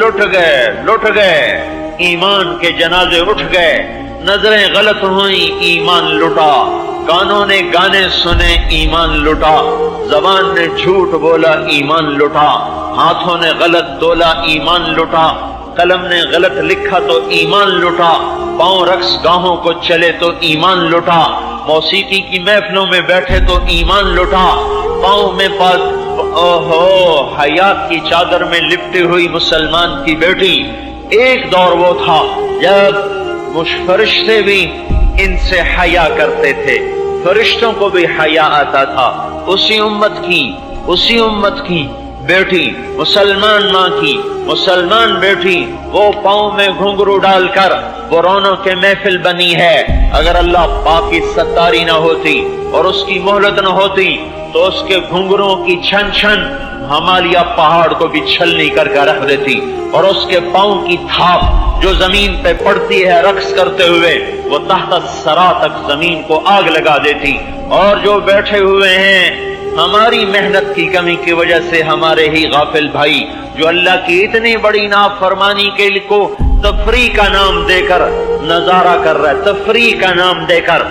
لٹ گئے ایمان کے جنازے اٹھ گئے، نظریں غلط ہوئیں ایمان لٹا، کانوں نے گانے سنے ایمان لٹا، زبان نے جھوٹ بولا ایمان لٹا، ہاتھوں نے غلط تولا ایمان لٹا، قلم نے غلط لکھا تو ایمان لٹا، پاؤں رقص گاہوں کو چلے تو ایمان لٹا، موسیقی کی محفلوں میں بیٹھے تو ایمان لٹا، پاؤں میں حیات کی چادر میں لپٹی ہوئی مسلمان کی بیٹی۔ ایک دور وہ تھا جب فرشتے بھی ان سے حیا کرتے تھے، فرشتوں کو بھی حیا آتا تھا۔ اسی امت کی بیٹی، مسلمان ماں کی مسلمان بیٹی، وہ پاؤں میں گھنگرو ڈال کر وہ رونق کے محفل بنی ہے۔ اگر اللہ پاک کی ستاری نہ ہوتی اور اس کی مہلت نہ ہوتی تو اس کے گھنگروں کی چھن چھن ہمالیہ پہاڑ کو بھی چھلنی کر کے رکھ دیتی، اور اس کے پاؤں کی تھاپ جو زمین پہ پڑتی ہے رقص کرتے ہوئے وہ تحت الثری تک زمین کو آگ لگا دیتی۔ اور جو بیٹھے ہوئے ہیں ہماری محنت کی کمی کی وجہ سے، ہمارے ہی غافل بھائی جو اللہ کی اتنی بڑی نافرمانی کے کو تفریح کا نام دے کر نظارہ کر رہا ہے، تفریح کا نام دے کر